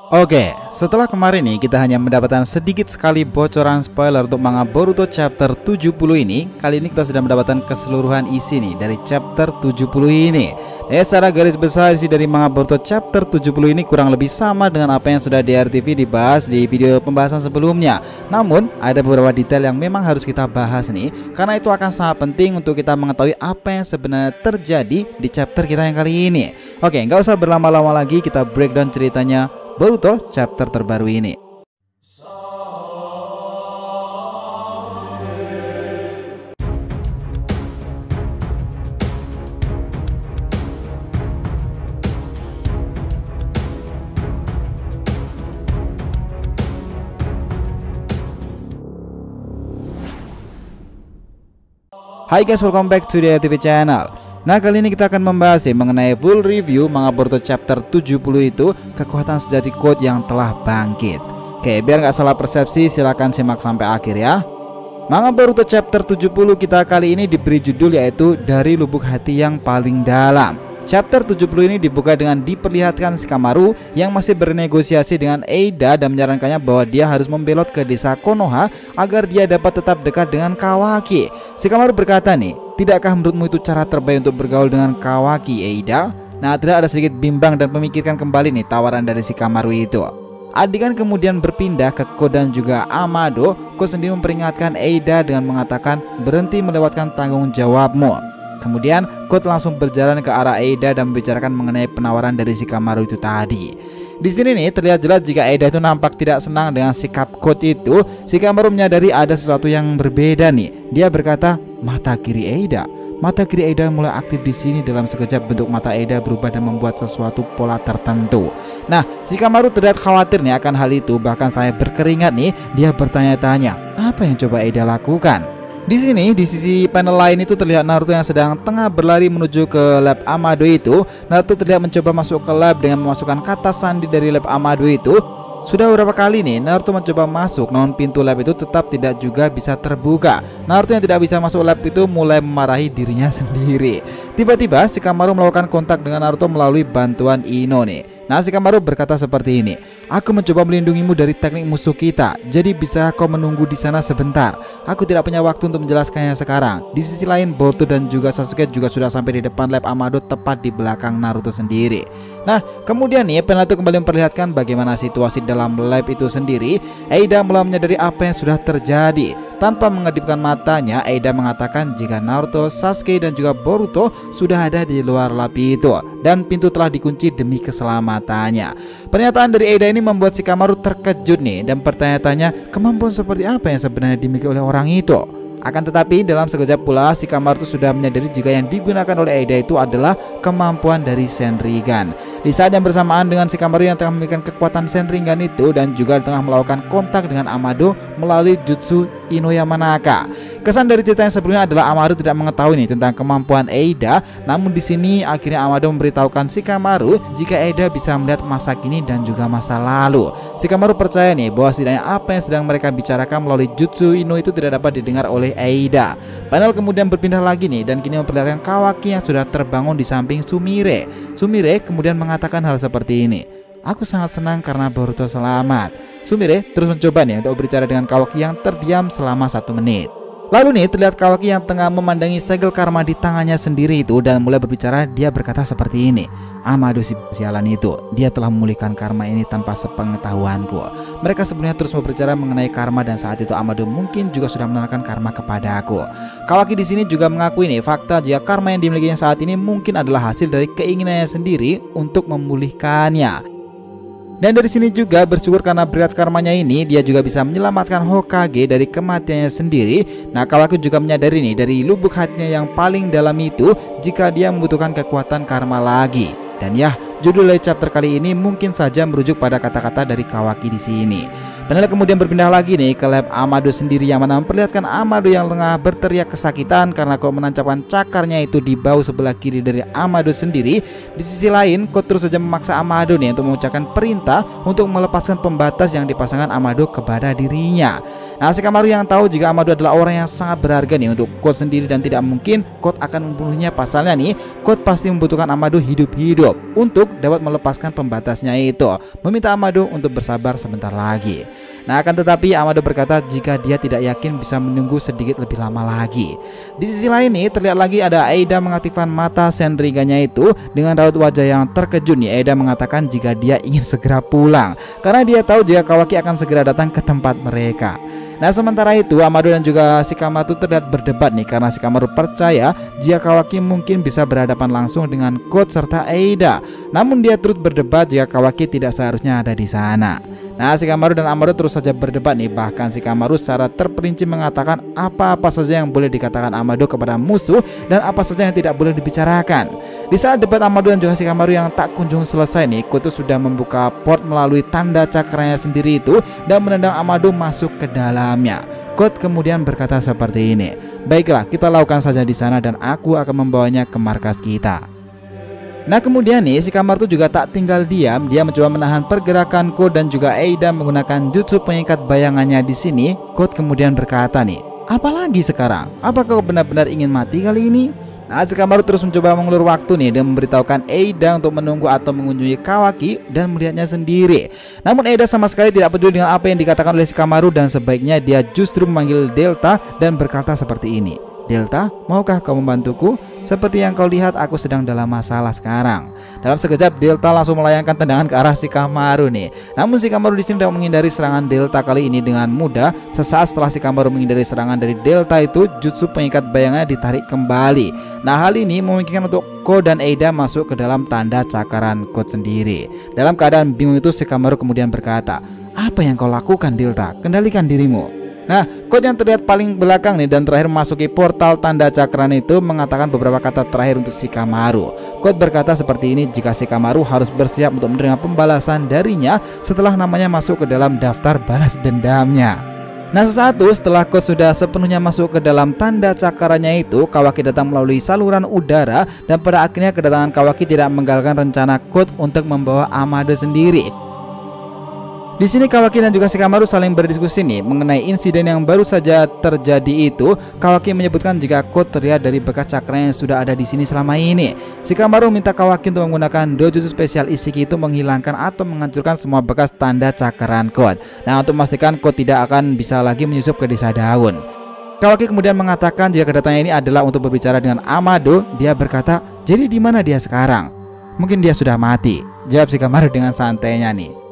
Oke, setelah kemarin nih kita hanya mendapatkan sedikit sekali bocoran spoiler untuk manga Boruto chapter 70 ini. Kali ini kita sudah mendapatkan keseluruhan isi nih dari chapter 70 ini. Secara garis besar isi dari manga Boruto chapter 70 ini kurang lebih sama dengan apa yang sudah di RTV dibahas di video pembahasan sebelumnya. Namun ada beberapa detail yang memang harus kita bahas nih, karena itu akan sangat penting untuk kita mengetahui apa yang sebenarnya terjadi di chapter kita yang kali ini. Oke, nggak usah berlama-lama lagi, kita breakdown ceritanya Boruto chapter terbaru ini. Hai guys, welcome back to the TV channel. Nah, kali ini kita akan membahas mengenai full review manga Boruto chapter 70 itu, kekuatan sejati quote yang telah bangkit. Oke, biar nggak salah persepsi, silahkan simak sampai akhir ya. Manga Boruto chapter 70 kita kali ini diberi judul yaitu Dari Lubuk Hati Yang Paling Dalam. Chapter 70 ini dibuka dengan diperlihatkan Shikamaru yang masih bernegosiasi dengan Eida dan menyarankannya bahwa dia harus membelot ke desa Konoha agar dia dapat tetap dekat dengan Kawaki. Shikamaru berkata nih, tidakkah menurutmu itu cara terbaik untuk bergaul dengan Kawaki, Eida? Nah, tidak ada sedikit bimbang dan memikirkan kembali nih tawaran dari Shikamaru itu. Adegan kemudian berpindah ke Ko dan juga Amado. Ko sendiri memperingatkan Eida dengan mengatakan berhenti melewatkan tanggung jawabmu. Kemudian Ko langsung berjalan ke arah Eida dan membicarakan mengenai penawaran dari Shikamaru itu tadi. Di sini nih terlihat jelas jika Eida itu nampak tidak senang dengan sikap Ko itu. Shikamaru menyadari ada sesuatu yang berbeda nih. Dia berkata, mata kiri Eida. Mata kiri Eida mulai aktif di sini. Dalam sekejap bentuk mata Eida berubah dan membuat sesuatu pola tertentu. Nah, Shikamaru terlihat khawatir nih akan hal itu. Bahkan saya berkeringat nih. Dia bertanya-tanya, apa yang coba Eida lakukan? Di sini, di sisi panel lain itu terlihat Naruto yang sedang tengah berlari menuju ke lab Amado itu. Naruto terlihat mencoba masuk ke lab dengan memasukkan kata sandi dari lab Amado itu. Sudah beberapa kali nih Naruto mencoba masuk, namun pintu lab itu tetap tidak juga bisa terbuka. Naruto yang tidak bisa masuk lab itu mulai memarahi dirinya sendiri. Tiba-tiba Shikamaru melakukan kontak dengan Naruto melalui bantuan Ino nih. Nah, Shikamaru berkata seperti ini, aku mencoba melindungimu dari teknik musuh kita, jadi bisa kau menunggu di sana sebentar. Aku tidak punya waktu untuk menjelaskannya sekarang. Di sisi lain, Boruto dan juga Sasuke juga sudah sampai di depan lab Amado tepat di belakang Naruto sendiri. Nah, kemudian nih panel itu kembali memperlihatkan bagaimana situasi dalam lab itu sendiri. Eida mulai menyadari apa yang sudah terjadi. Tanpa mengedipkan matanya, Eida mengatakan jika Naruto, Sasuke dan juga Boruto sudah ada di luar lab itu dan pintu telah dikunci demi keselamatannya. Pernyataan dari Eida ini membuat Shikamaru terkejut nih dan bertanya-tanya kemampuan seperti apa yang sebenarnya dimiliki oleh orang itu. Akan tetapi dalam sekejap pula Shikamaru itu sudah menyadari jika yang digunakan oleh Eida itu adalah kemampuan dari Senringan. Di saat yang bersamaan dengan Shikamaru yang tengah memiliki kekuatan Senringan itu dan juga tengah melakukan kontak dengan Amado melalui jutsu Inoyamanaka. Kesan dari cerita yang sebelumnya adalah Amado tidak mengetahui nih tentang kemampuan Eida, namun di sini akhirnya Amado memberitahukan Shikamaru jika Eida bisa melihat masa kini dan juga masa lalu. Shikamaru percaya nih bahwa setidaknya apa yang sedang mereka bicarakan melalui jutsu Ino itu tidak dapat didengar oleh Eida. Panel kemudian berpindah lagi nih dan kini memperlihatkan Kawaki yang sudah terbangun di samping Sumire. Sumire kemudian mengatakan hal seperti ini, aku sangat senang karena Boruto selamat. Sumire terus mencoba nih untuk berbicara dengan Kawaki yang terdiam selama 1 menit. Lalu nih terlihat Kawaki yang tengah memandangi segel karma di tangannya sendiri itu dan mulai berbicara. Dia berkata seperti ini, Amado si sialan itu, dia telah memulihkan karma ini tanpa sepengetahuanku. Mereka sebelumnya terus berbicara mengenai karma dan saat itu Amado mungkin juga sudah menerangkan karma kepada aku. Kawaki di sini juga mengakui nih fakta jika karma yang dimilikinya saat ini mungkin adalah hasil dari keinginannya sendiri untuk memulihkannya. Dan dari sini juga bersyukur karena berat karmanya ini dia juga bisa menyelamatkan Hokage dari kematiannya sendiri. Nah, Kawaki juga menyadari nih dari lubuk hatinya yang paling dalam itu jika dia membutuhkan kekuatan karma lagi. Dan ya, judul dari chapter kali ini mungkin saja merujuk pada kata-kata dari Kawaki di sini. Panel kemudian berpindah lagi nih ke lab Amado sendiri yang mana memperlihatkan Amado yang tengah berteriak kesakitan karena kok menancapkan cakarnya itu di bahu sebelah kiri dari Amado sendiri. Di sisi lain, Ko terus saja memaksa Amado nih untuk mengucapkan perintah untuk melepaskan pembatas yang dipasangkan Amado kepada dirinya. Nah, Shikamaru yang tahu jika Amado adalah orang yang sangat berharga nih untuk Ko sendiri dan tidak mungkin Ko akan membunuhnya. Pasalnya nih, Ko pasti membutuhkan Amado hidup-hidup untuk untuk dapat melepaskan pembatasnya itu, meminta Amado untuk bersabar sebentar lagi. Nah, akan tetapi Amado berkata jika dia tidak yakin bisa menunggu sedikit lebih lama lagi. Di sisi lain nih, terlihat lagi ada Eida mengaktifkan mata Senriganya itu dengan raut wajah yang terkejut nih. Eida mengatakan jika dia ingin segera pulang karena dia tahu jika Kawaki akan segera datang ke tempat mereka. Nah, sementara itu Amado dan juga Shikamaru terlihat berdebat nih karena Shikamaru percaya jika Kawaki mungkin bisa berhadapan langsung dengan Code serta Eida. Namun dia terus berdebat jika Kawaki tidak seharusnya ada di sana. Nah, Shikamaru dan Amado terus saja berdebat nih. Bahkan Shikamaru secara terperinci mengatakan apa-apa saja yang boleh dikatakan Amado kepada musuh dan apa saja yang tidak boleh dibicarakan. Di saat debat Amado dan juga Shikamaru yang tak kunjung selesai nih, Code sudah membuka port melalui tanda cakranya sendiri itu dan menendang Amado masuk ke dalamnya. Code kemudian berkata seperti ini, "Baiklah, kita lakukan saja di sana dan aku akan membawanya ke markas kita." Nah, kemudian nih Shikamaru juga tak tinggal diam. Dia mencoba menahan pergerakan Code dan juga Eida menggunakan jutsu pengikat bayangannya di sini. Code kemudian berkata nih, "Apalagi sekarang? Apakah kau benar-benar ingin mati kali ini?" Nah, Shikamaru terus mencoba mengulur waktu nih dan memberitahukan Eida untuk menunggu atau mengunjungi Kawaki dan melihatnya sendiri. Namun Eida sama sekali tidak peduli dengan apa yang dikatakan oleh Shikamaru dan sebaiknya dia justru memanggil Delta dan berkata seperti ini, "Delta, maukah kau membantuku? Seperti yang kau lihat aku sedang dalam masalah sekarang." Dalam sekejap Delta langsung melayangkan tendangan ke arah Shikamaru nih. Namun Shikamaru di sini dapat menghindari serangan Delta kali ini dengan mudah. Sesaat setelah Shikamaru menghindari serangan dari Delta itu, jutsu pengikat bayangannya ditarik kembali. Nah, hal ini memungkinkan untuk Ko dan Eida masuk ke dalam tanda cakaran Code sendiri. Dalam keadaan bingung itu Shikamaru kemudian berkata, "Apa yang kau lakukan Delta? Kendalikan dirimu." Nah, Code yang terlihat paling belakang nih dan terakhir memasuki portal tanda cakran itu mengatakan beberapa kata terakhir untuk Shikamaru. Code berkata seperti ini jika Shikamaru harus bersiap untuk menerima pembalasan darinya setelah namanya masuk ke dalam daftar balas dendamnya. Nah, sesaat setelah Code sudah sepenuhnya masuk ke dalam tanda cakarannya itu, Kawaki datang melalui saluran udara dan pada akhirnya kedatangan Kawaki tidak menggagalkan rencana Code untuk membawa Amado sendiri. Di sini Kawaki dan juga Shikamaru saling berdiskusi nih mengenai insiden yang baru saja terjadi itu. Kawaki menyebutkan jika Code terlihat dari bekas cakra yang sudah ada di sini selama ini. Shikamaru minta Kawaki untuk menggunakan dojutsu spesial Isshiki itu menghilangkan atau menghancurkan semua bekas tanda cakaran Code. Nah, untuk memastikan Code tidak akan bisa lagi menyusup ke desa daun. Kawaki kemudian mengatakan jika kedatangan ini adalah untuk berbicara dengan Amado. Dia berkata, "Jadi di mana dia sekarang?" "Mungkin dia sudah mati," jawab Shikamaru dengan santainya nih.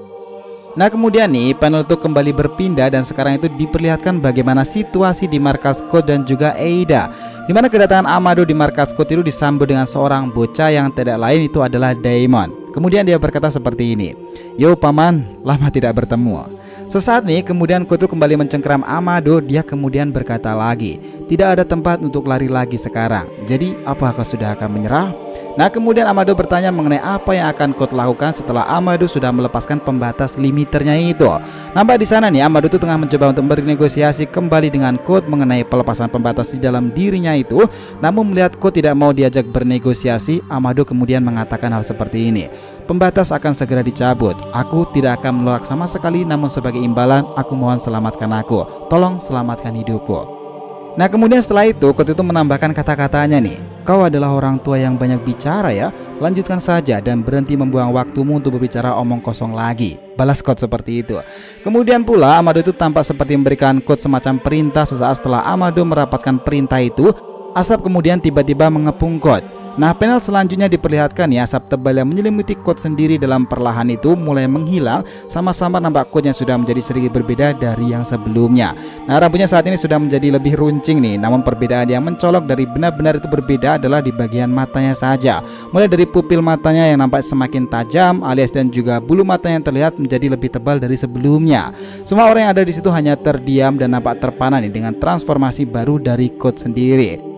Nah, kemudian nih panel itu kembali berpindah dan sekarang itu diperlihatkan bagaimana situasi di markas Code dan juga Eida, di mana kedatangan Amado di markas Code itu disambut dengan seorang bocah yang tidak lain itu adalah Daimon. Kemudian dia berkata seperti ini, "Yo paman, lama tidak bertemu." Sesaat nih kemudian Code kembali mencengkeram Amado. Dia kemudian berkata lagi, "Tidak ada tempat untuk lari lagi sekarang. Jadi apakah sudah akan menyerah?" Nah, kemudian Amado bertanya mengenai apa yang akan Code lakukan setelah Amado sudah melepaskan pembatas limiternya itu. Nampak di sana nih Amado itu tengah mencoba untuk bernegosiasi kembali dengan Code mengenai pelepasan pembatas di dalam dirinya itu. Namun melihat Code tidak mau diajak bernegosiasi, Amado kemudian mengatakan hal seperti ini, "Pembatas akan segera dicabut. Aku tidak akan menolak sama sekali, namun sebagai imbalan aku mohon selamatkan aku. Tolong selamatkan hidupku." Nah, kemudian setelah itu Code itu menambahkan kata-katanya nih, "Kau adalah orang tua yang banyak bicara ya. Lanjutkan saja dan berhenti membuang waktumu untuk berbicara omong kosong lagi." Balas Code seperti itu. Kemudian pula Amado itu tampak seperti memberikan Code semacam perintah. Sesaat setelah Amado merapatkan perintah itu, asap kemudian tiba-tiba mengepung Code. Nah, panel selanjutnya diperlihatkan ya, asap tebal yang menyelimuti Code sendiri dalam perlahan itu mulai menghilang. Sama-sama nampak Code yang sudah menjadi sedikit berbeda dari yang sebelumnya. Nah, rambutnya saat ini sudah menjadi lebih runcing nih. Namun perbedaan yang mencolok dari benar-benar itu berbeda adalah di bagian matanya saja. Mulai dari pupil matanya yang nampak semakin tajam alias dan juga bulu mata yang terlihat menjadi lebih tebal dari sebelumnya. Semua orang yang ada di situ hanya terdiam dan nampak terpana nih dengan transformasi baru dari Code sendiri.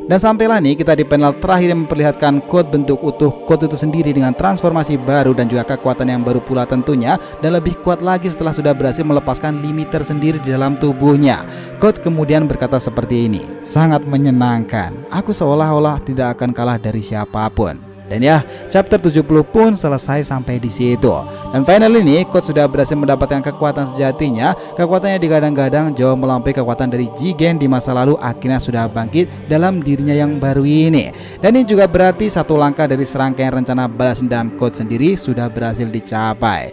Dan sampailah nih kita di panel terakhir yang memperlihatkan Code bentuk utuh Code itu sendiri dengan transformasi baru dan juga kekuatan yang baru pula tentunya, dan lebih kuat lagi setelah sudah berhasil melepaskan limiter sendiri di dalam tubuhnya. Code kemudian berkata seperti ini, "Sangat menyenangkan. Aku seolah-olah tidak akan kalah dari siapapun." Dan ya, chapter 70 pun selesai sampai di situ. Dan finally nih, Code sudah berhasil mendapatkan kekuatan sejatinya. Kekuatannya digadang-gadang jauh melampaui kekuatan dari Jigen di masa lalu, akhirnya sudah bangkit dalam dirinya yang baru ini. Dan ini juga berarti satu langkah dari serangkaian rencana balas dendam Code sendiri sudah berhasil dicapai.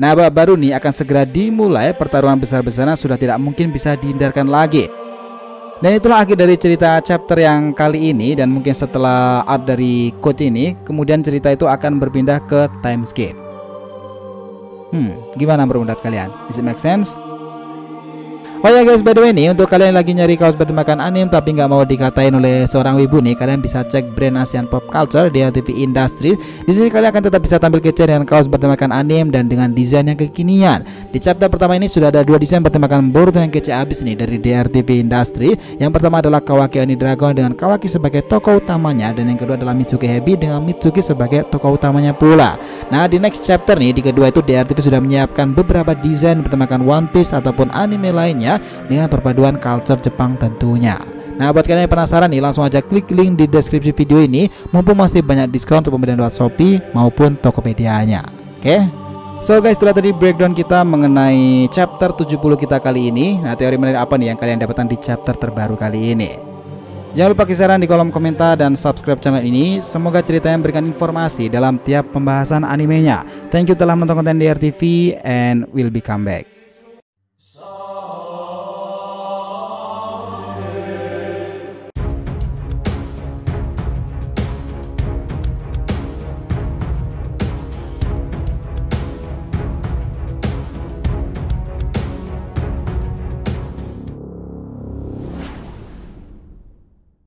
Nah, babak baru nih akan segera dimulai. Pertarungan besar-besaran sudah tidak mungkin bisa dihindarkan lagi. Dan itulah akhir dari cerita chapter yang kali ini. Dan mungkin setelah art dari Code ini, kemudian cerita itu akan berpindah ke time skip. Gimana menurut kalian? Does it make sense? Oh ya guys, by the way nih, untuk kalian yang lagi nyari kaos bertemakan anime tapi nggak mau dikatain oleh seorang wibu nih, kalian bisa cek brand Asian Pop Culture di TV Industry. Di sini kalian akan tetap bisa tampil kece dengan kaos bertemakan anime dan dengan desain yang kekinian. Di chapter pertama ini sudah ada 2 desain bertemakan Boruto yang kece abis nih dari TV Industry. Yang pertama adalah Kawaki Oni Dragon dengan Kawaki sebagai tokoh utamanya, dan yang kedua adalah Mitsuki Hebi dengan Mitsuki sebagai tokoh utamanya pula. Nah, di next chapter nih, di kedua itu TV sudah menyiapkan beberapa desain bertemakan One Piece ataupun anime lainnya dengan perpaduan culture Jepang tentunya. Nah, buat kalian yang penasaran nih, langsung aja klik link di deskripsi video ini, mumpung masih banyak diskon untuk pembelian lewat Shopee maupun Tokopedia-nya. Oke? So guys, itulah tadi breakdown kita mengenai chapter 70 kita kali ini. Nah, teori menarik apa nih yang kalian dapatkan di chapter terbaru kali ini? Jangan lupa kisaran di kolom komentar dan subscribe channel ini. Semoga ceritanya memberikan informasi dalam tiap pembahasan animenya. Thank you telah menonton konten DRTV and we'll be come back.